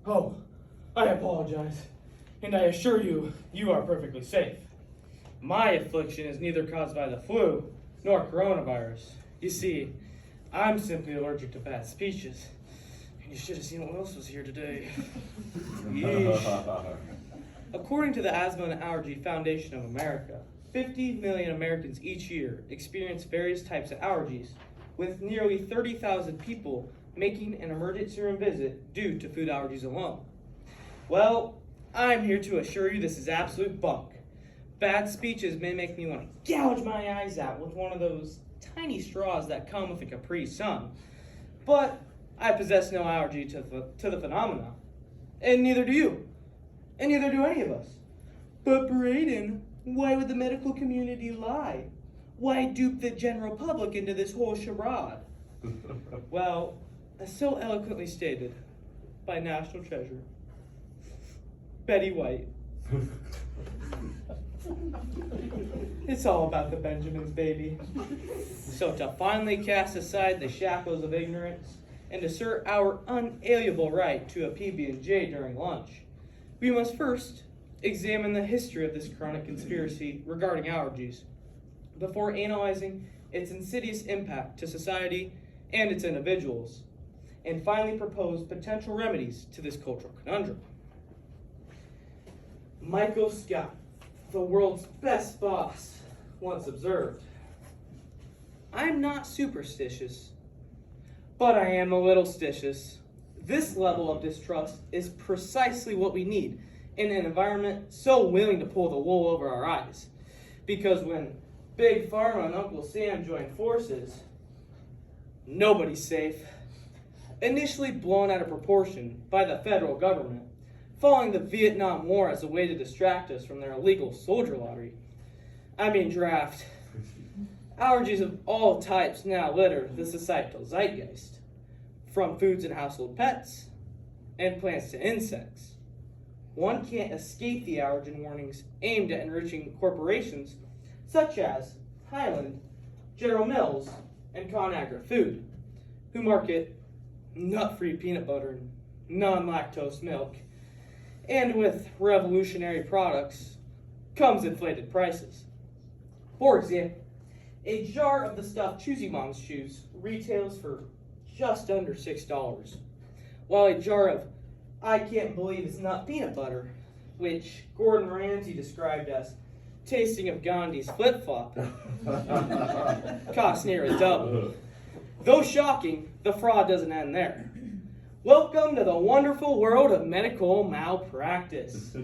Oh, I apologize, and I assure you, you are perfectly safe. My affliction is neither caused by the flu nor coronavirus. You see, I'm simply allergic to bad speeches. And you should have seen what else was here today. Yeesh. According to the Asthma and Allergy Foundation of America, 50 million Americans each year experience various types of allergies, with nearly 30,000 people making an emergency room visit due to food allergies alone. Well, I'm here to assure you this is absolute bunk. Bad speeches may make me want to gouge my eyes out with one of those tiny straws that come with a Capri Sun, but I possess no allergy to the phenomena, and neither do you, and neither do any of us. But Brayden, why would the medical community lie? Why dupe the general public into this whole charade? Well, as so eloquently stated by national treasure Betty White, it's all about the Benjamins, baby. So to finally cast aside the shackles of ignorance and assert our unalienable right to a PB&J during lunch, we must first examine the history of this chronic conspiracy regarding allergies before analyzing its insidious impact to society and its individuals, and finally propose potential remedies to this cultural conundrum. Michael Scott, the world's best boss, once observed, "I'm not superstitious, but I am a little stitious. This level of distrust is precisely what we need in an environment so willing to pull the wool over our eyes. Because when Big Pharma and Uncle Sam join forces, nobody's safe." Initially blown out of proportion by the federal government, following the Vietnam War as a way to distract us from their illegal soldier lottery. Draft. Allergies of all types now litter the societal zeitgeist, from foods and household pets, and plants to insects. One can't escape the allergen warnings aimed at enriching corporations such as Highland, General Mills, and ConAgra Food, who market nut-free peanut butter and non-lactose milk, and with revolutionary products comes inflated prices. For example, a jar of the stuffed Choosy Moms chews retails for just under $6, while a jar of I Can't Believe It's Not Peanut Butter, which Gordon Ramsay described as tasting of Gandhi's flip-flop, costs near a double. Though shocking, the fraud doesn't end there. Welcome to the wonderful world of medical malpractice.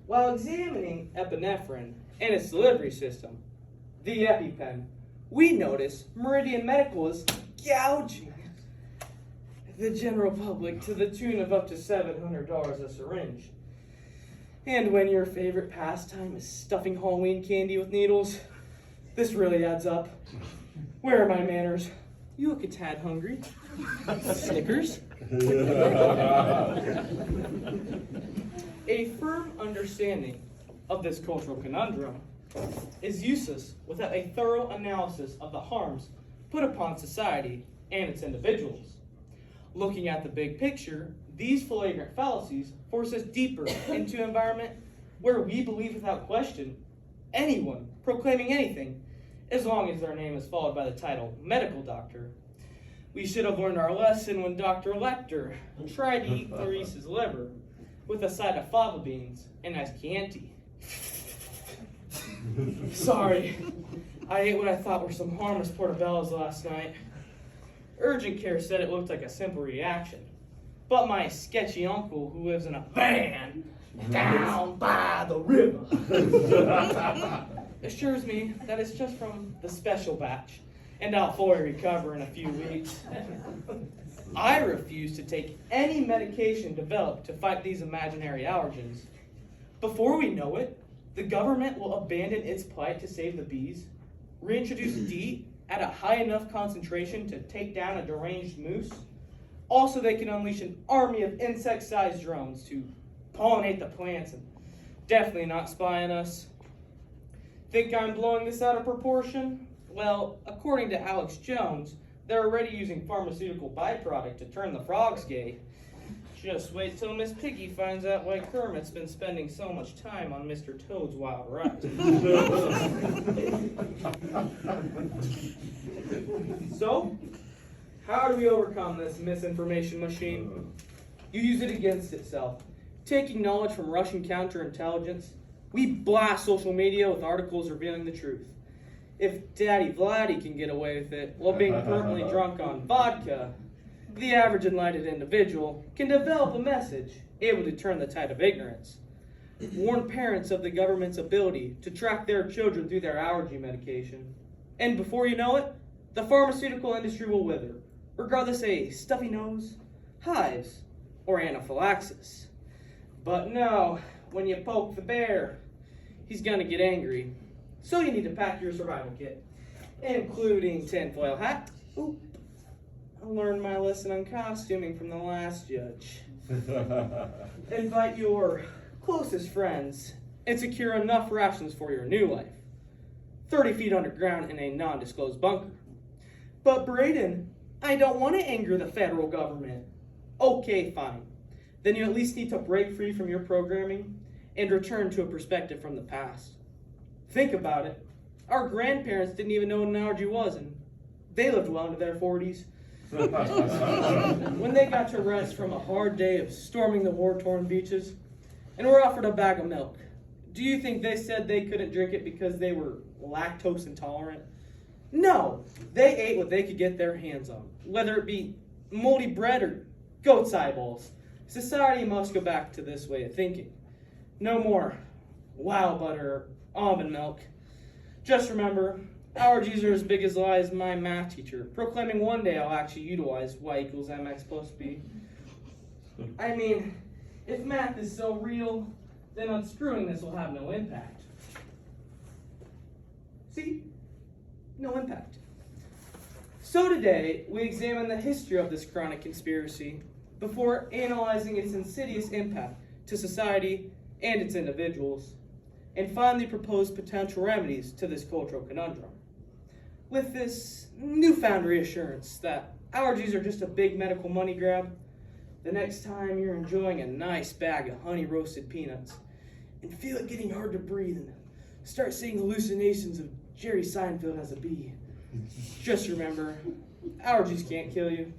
While examining epinephrine and its delivery system, the EpiPen, we notice Meridian Medical is gouging the general public to the tune of up to $700 a syringe. And when your favorite pastime is stuffing Halloween candy with needles, this really adds up. Where are my manners? You look a tad hungry. Snickers? A firm understanding of this cultural conundrum is useless without a thorough analysis of the harms put upon society and its individuals. Looking at the big picture, these flagrant fallacies force us deeper into an environment where we believe without question anyone proclaiming anything, as long as their name is followed by the title medical doctor. We should have learned our lesson when Dr. Lecter tried to eat Clarice's liver with a side of fava beans and iced Chianti. Sorry, I ate what I thought were some harmless portobellos last night. Urgent care said it looked like a simple reaction, but my sketchy uncle, who lives in a van down by the river, assures me that it's just from the special batch, and I'll fully recover in a few weeks. I refuse to take any medication developed to fight these imaginary allergens. Before we know it, the government will abandon its plight to save the bees, reintroduce DEET at a high enough concentration to take down a deranged moose. Also, they can unleash an army of insect-sized drones to pollinate the plants and definitely not spy on us. Think I'm blowing this out of proportion? Well, according to Alex Jones, they're already using pharmaceutical byproduct to turn the frogs gay. Just wait till Miss Piggy finds out why Kermit's been spending so much time on Mr. Toad's Wild Ride. So, how do we overcome this misinformation machine? You use it against itself. Taking knowledge from Russian counterintelligence, we blast social media with articles revealing the truth. If Daddy Vladdy can get away with it while being permanently drunk on vodka, the average enlightened individual can develop a message able to turn the tide of ignorance. Warn parents of the government's ability to track their children through their allergy medication. And before you know it, the pharmaceutical industry will wither, regardless of a stuffy nose, hives, or anaphylaxis. But no, when you poke the bear, he's gonna get angry. So you need to pack your survival kit, including tinfoil hat. Oop, I learned my lesson on costuming from the last judge. Invite your closest friends and secure enough rations for your new life. 30 feet underground in a non-disclosed bunker. But Brayden, I don't want to anger the federal government. Okay, fine. Then you at least need to break free from your programming and return to a perspective from the past. Think about it. Our grandparents didn't even know what an allergy was, and they lived well into their 40s. When they got to rest from a hard day of storming the war-torn beaches and were offered a bag of milk, do you think they said they couldn't drink it because they were lactose intolerant? No, they ate what they could get their hands on, whether it be moldy bread or goat's eyeballs. Society must go back to this way of thinking. No more wow butter or almond milk. Just remember, allergies are as big as lie as my math teacher, proclaiming one day I'll actually utilize y equals mx plus b. I mean, if math is so real, then unscrewing this will have no impact. See? No impact. So today, we examine the history of this chronic conspiracy before analyzing its insidious impact to society and its individuals, and finally propose potential remedies to this cultural conundrum. With this newfound reassurance that allergies are just a big medical money grab, the next time you're enjoying a nice bag of honey roasted peanuts and feel it getting hard to breathe and start seeing hallucinations of Jerry Seinfeld as a bee, just remember, allergies can't kill you,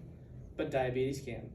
but diabetes can.